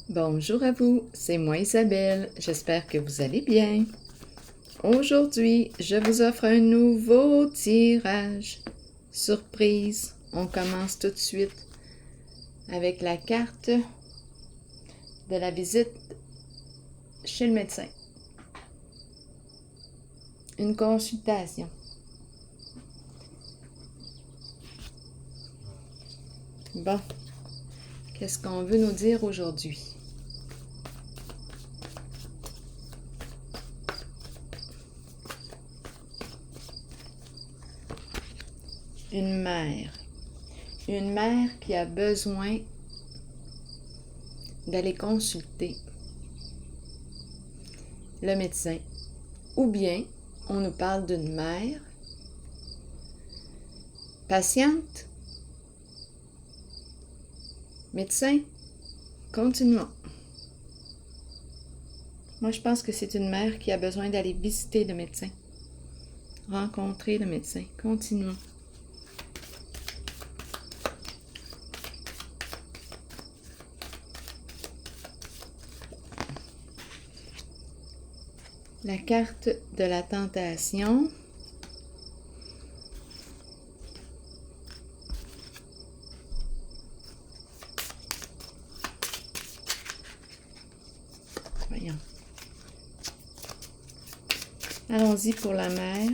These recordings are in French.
Bonjour à vous, c'est moi Isabelle, j'espère que vous allez bien. Aujourd'hui, je vous offre un nouveau tirage. Surprise, on commence tout de suite avec la carte de la visite chez le médecin. Une consultation. Bon, qu'est-ce qu'on veut nous dire aujourd'hui? Une mère. Une mère qui a besoin d'aller consulter le médecin. Ou bien, on nous parle d'une mère patiente. Médecin, continuons. Moi, je pense que c'est une mère qui a besoin d'aller visiter le médecin. Rencontrer le médecin. Continuons. La carte de la tentation. Voyons. Allons-y pour la mère.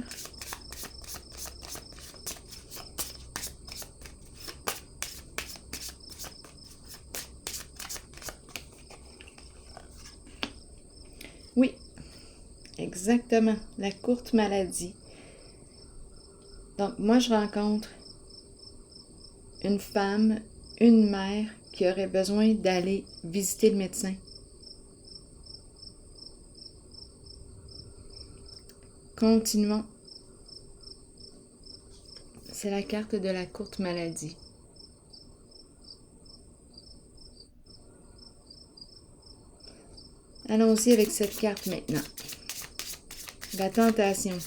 Oui, exactement. La courte maladie. Donc, moi, je rencontre une femme, une mère qui aurait besoin d'aller visiter le médecin. Continuons. C'est la carte de la courte maladie. Allons-y avec cette carte maintenant. La tentation.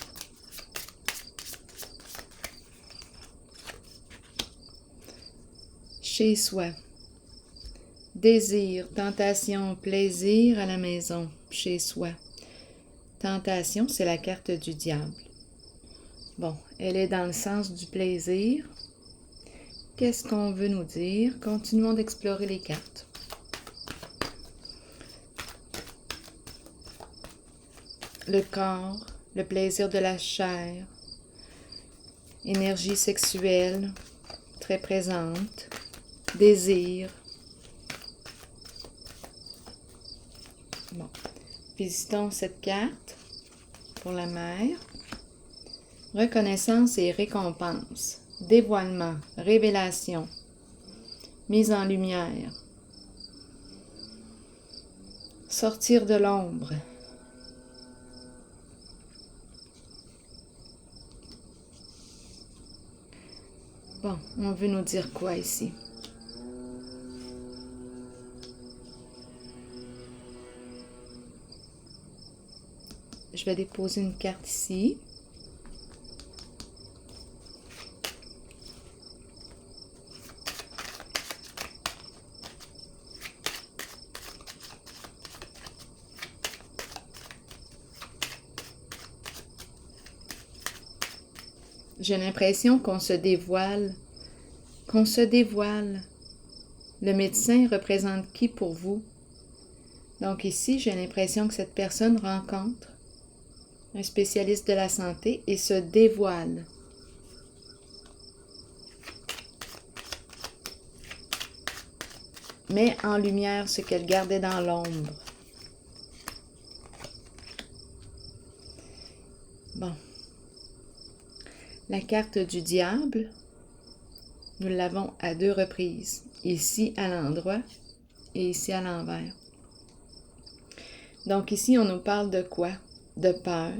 Chez soi. Désir, tentation, plaisir à la maison, chez soi. Tentation, c'est la carte du diable. Bon, elle est dans le sens du plaisir. Qu'est-ce qu'on veut nous dire? Continuons d'explorer les cartes. Le corps, le plaisir de la chair, énergie sexuelle très présente, désir. Bon, visitons cette carte pour la mère. Reconnaissance et récompense, dévoilement, révélation, mise en lumière, sortir de l'ombre. Bon, on veut nous dire quoi ici? Je vais déposer une carte ici. J'ai l'impression qu'on se dévoile. Le médecin représente qui pour vous? Donc ici, j'ai l'impression que cette personne rencontre un spécialiste de la santé et se dévoile. Met en lumière ce qu'elle gardait dans l'ombre. Bon. La carte du diable, nous l'avons à 2 reprises. Ici à l'endroit et ici à l'envers. Donc ici, on nous parle de quoi? De peur,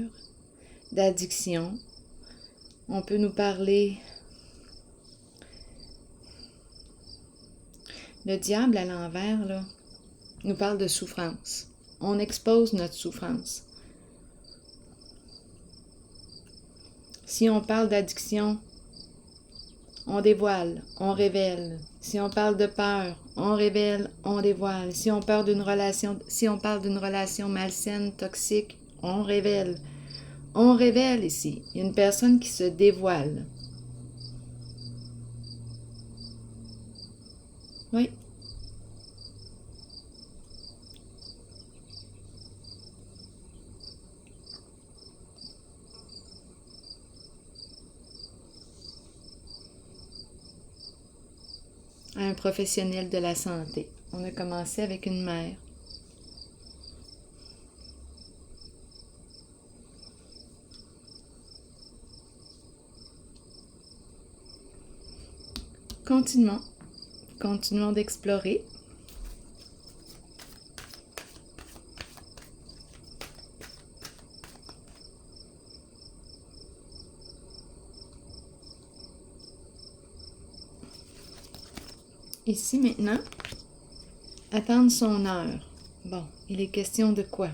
d'addiction. On peut nous parler... Le diable à l'envers, là, nous parle de souffrance. On expose notre souffrance. Si on parle d'addiction, on dévoile, on révèle. Si on parle de peur, on révèle, on dévoile. Si on parle d'une relation, malsaine, toxique, on révèle. On révèle ici. Il y a une personne qui se dévoile. Oui. Un professionnel de la santé. On a commencé avec une mère. Continuons. Continuons d'explorer. Ici maintenant, attendre son heure. Bon, il est question de quoi?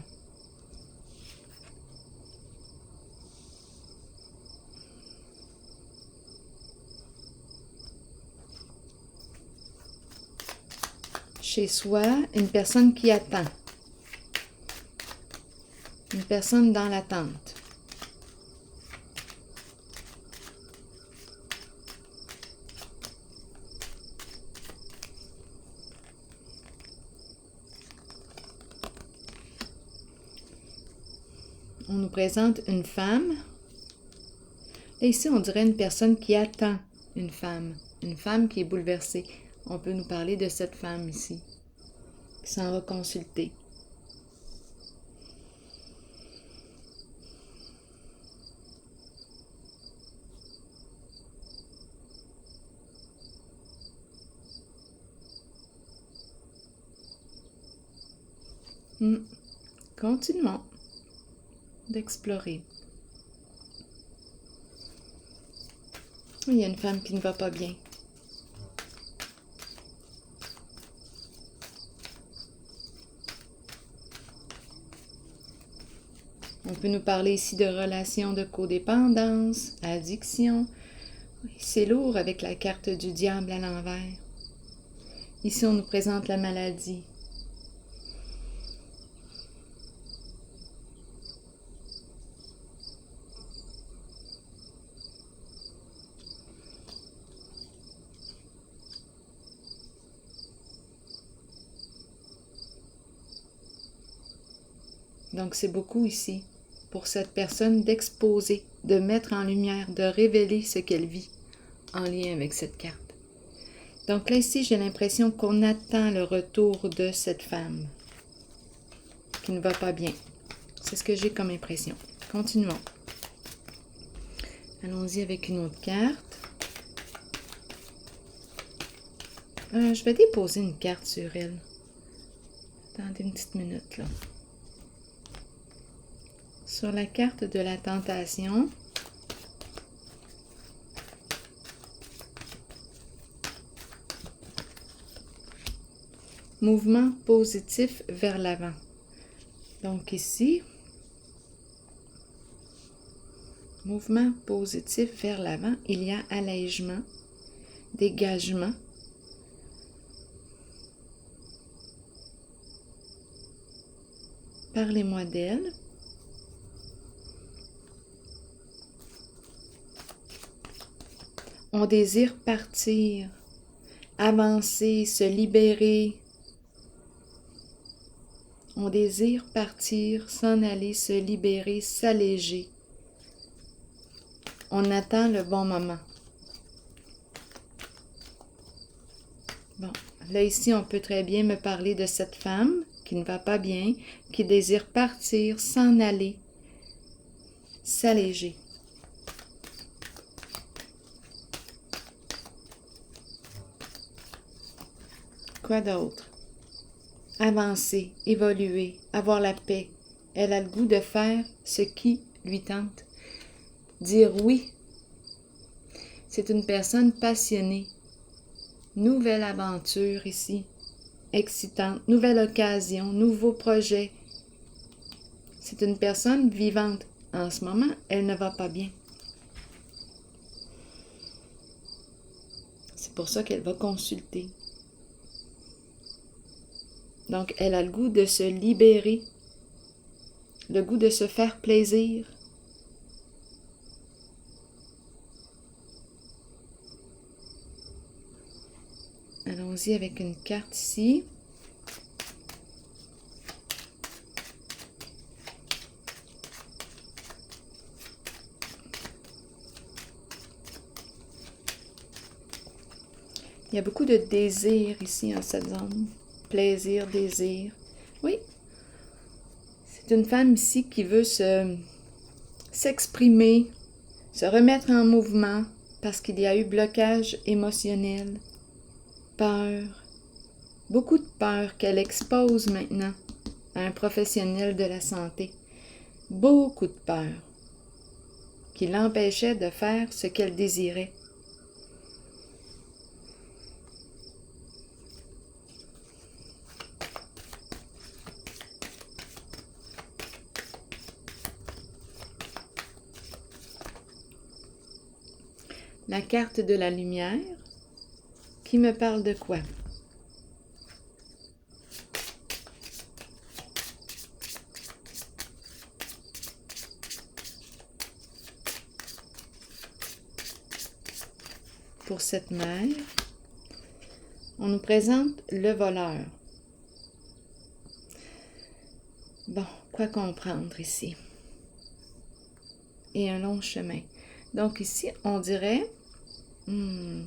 Chez soi, une personne qui attend. Une personne dans l'attente. On nous présente une femme. Et ici, on dirait une personne qui attend une femme qui est bouleversée. On peut nous parler de cette femme ici, qui s'en va consulter. Continuons d'explorer. Il y a une femme qui ne va pas bien. On peut nous parler ici de relations de codépendance, addiction. C'est lourd avec la carte du diable à l'envers. Ici, on nous présente la maladie. Donc, c'est beaucoup ici pour cette personne d'exposer, de mettre en lumière, de révéler ce qu'elle vit en lien avec cette carte. Donc là, ici, j'ai l'impression qu'on attend le retour de cette femme qui ne va pas bien. C'est ce que j'ai comme impression. Continuons. Allons-y avec une autre carte. Je vais déposer une carte sur elle. Attendez une petite minute, là. Sur la carte de la tentation, mouvement positif vers l'avant. Donc ici, mouvement positif vers l'avant, il y a allègement, dégagement. Parlez-moi d'elle. On désire partir, avancer, se libérer. On désire partir, s'en aller, se libérer, s'alléger. On attend le bon moment. Bon, là ici, on peut très bien me parler de cette femme qui ne va pas bien, qui désire partir, s'en aller, s'alléger. Quoi d'autre? Avancer, évoluer, avoir la paix. Elle a le goût de faire ce qui lui tente. Dire oui. C'est une personne passionnée. Nouvelle aventure ici. Excitante. Nouvelle occasion. Nouveau projet. C'est une personne vivante. En ce moment, elle ne va pas bien. C'est pour ça qu'elle va consulter. Donc, elle a le goût de se libérer, le goût de se faire plaisir. Allons-y avec une carte ici. Il y a beaucoup de désir ici en cette zone. Plaisir, désir. Oui. C'est une femme ici qui veut s'exprimer, se remettre en mouvement parce qu'il y a eu blocage émotionnel, peur. Beaucoup de peur qu'elle expose maintenant à un professionnel de la santé. Beaucoup de peur qui l'empêchait de faire ce qu'elle désirait. La carte de la lumière, qui me parle de quoi? Pour cette mère, on nous présente le voleur. Bon, quoi comprendre ici? Et un long chemin. Donc ici, on dirait, on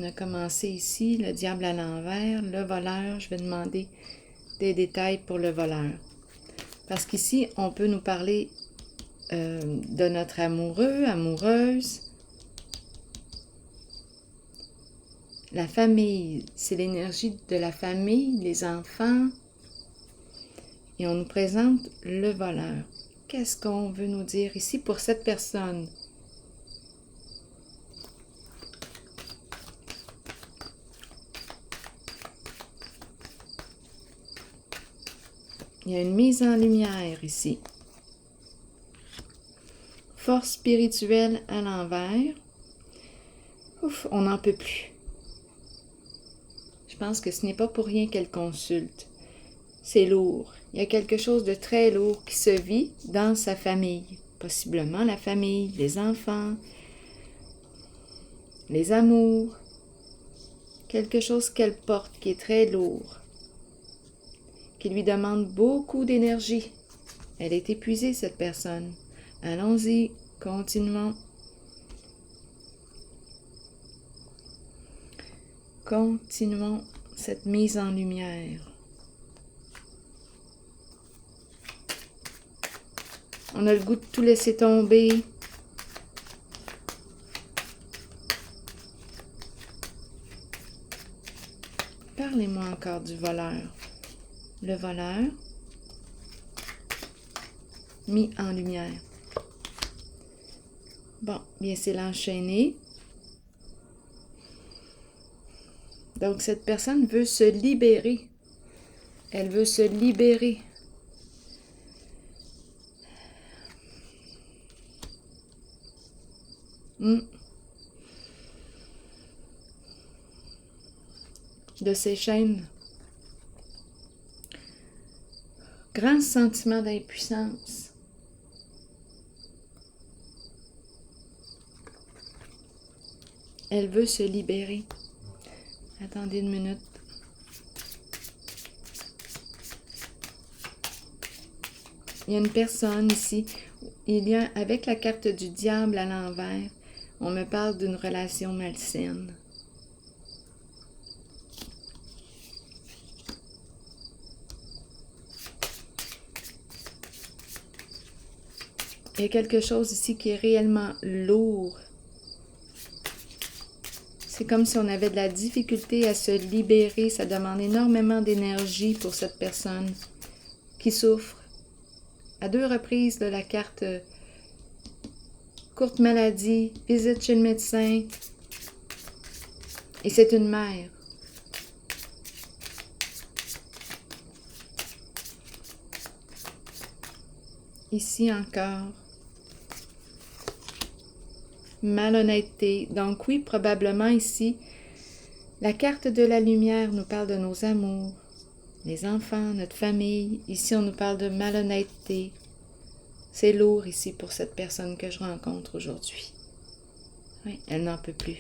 a commencé ici, le diable à l'envers, le voleur, je vais demander des détails pour le voleur. Parce qu'ici, on peut nous parler de notre amoureux, amoureuse. La famille, c'est l'énergie de la famille, les enfants. Et on nous présente le voleur. Qu'est-ce qu'on veut nous dire ici pour cette personne? Il y a une mise en lumière ici. Force spirituelle à l'envers. Ouf, on n'en peut plus. Je pense que ce n'est pas pour rien qu'elle consulte. C'est lourd. Il y a quelque chose de très lourd qui se vit dans sa famille. Possiblement la famille, les enfants, les amours. Quelque chose qu'elle porte qui est très lourd, qui lui demande beaucoup d'énergie. Elle est épuisée, cette personne. Allons-y, continuons. Continuons cette mise en lumière. On a le goût de tout laisser tomber. Parlez-moi encore du voleur. Le voleur mis en lumière. Bon, bien c'est l'enchaîner. Donc cette personne veut se libérer. Elle veut se libérer. De ses chaînes. Grand sentiment d'impuissance. Elle veut se libérer. Attendez une minute. Il y a une personne ici. Il y a, avec la carte du diable à l'envers, on me parle d'une relation malsaine. Il y a quelque chose ici qui est réellement lourd. C'est comme si on avait de la difficulté à se libérer. Ça demande énormément d'énergie pour cette personne qui souffre. À 2 reprises de la carte courte maladie, visite chez le médecin. Et c'est une mère. Ici encore. Malhonnêteté. Donc oui, probablement ici, La carte de la lumière nous parle de nos amours, les enfants, notre famille. Ici, on nous parle de malhonnêteté. C'est lourd ici pour cette personne que je rencontre aujourd'hui. Oui, elle n'en peut plus.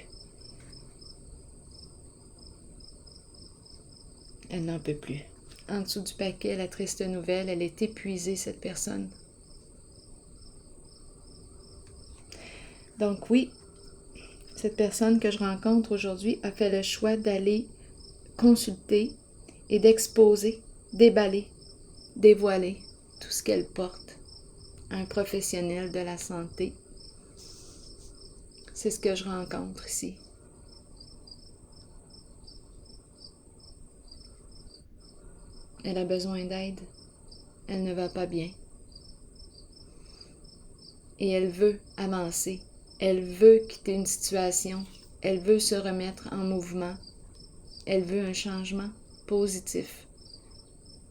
Elle n'en peut plus. En dessous du paquet, la triste nouvelle, elle est épuisée, cette personne. Donc oui, cette personne que je rencontre aujourd'hui a fait le choix d'aller consulter et d'exposer, déballer, dévoiler tout ce qu'elle porte à un professionnel de la santé. C'est ce que je rencontre ici. Elle a besoin d'aide. Elle ne va pas bien. Et elle veut avancer. Elle veut quitter une situation. Elle veut se remettre en mouvement. Elle veut un changement positif.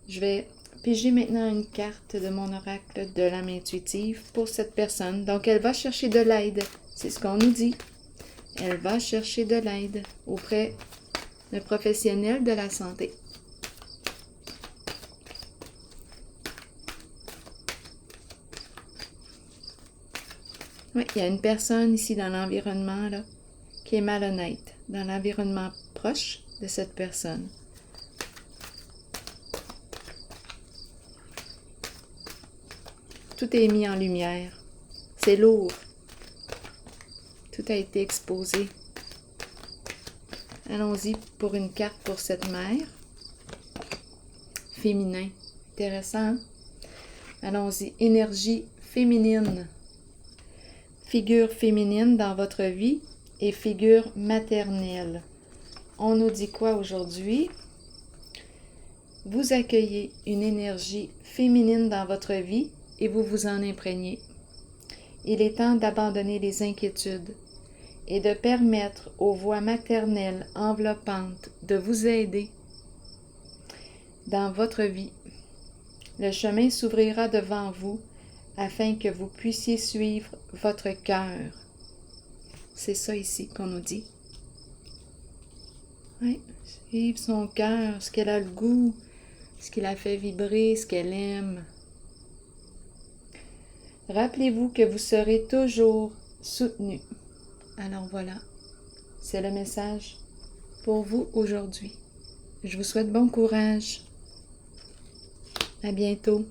Je vais piger maintenant une carte de mon oracle de l'âme intuitive pour cette personne. Donc, elle va chercher de l'aide. C'est ce qu'on nous dit. Elle va chercher de l'aide auprès de professionnels de la santé. Oui, il y a une personne ici dans l'environnement là, qui est malhonnête, dans l'environnement proche de cette personne. Tout est mis en lumière. C'est lourd. Tout a été exposé. Allons-y pour une carte pour cette mère. Féminin. Intéressant, hein? Allons-y. Énergie féminine. Figure féminine dans votre vie et figure maternelle. On nous dit quoi aujourd'hui? Vous accueillez une énergie féminine dans votre vie et vous vous en imprégnez. Il est temps d'abandonner les inquiétudes et de permettre aux voix maternelles enveloppantes de vous aider dans votre vie. Le chemin s'ouvrira devant vous afin que vous puissiez suivre votre cœur. C'est ça ici qu'on nous dit. Oui, suivre son cœur, ce qu'elle a le goût, ce qui la fait vibrer, ce qu'elle aime. Rappelez-vous que vous serez toujours soutenu. Alors voilà, c'est le message pour vous aujourd'hui. Je vous souhaite bon courage. À bientôt.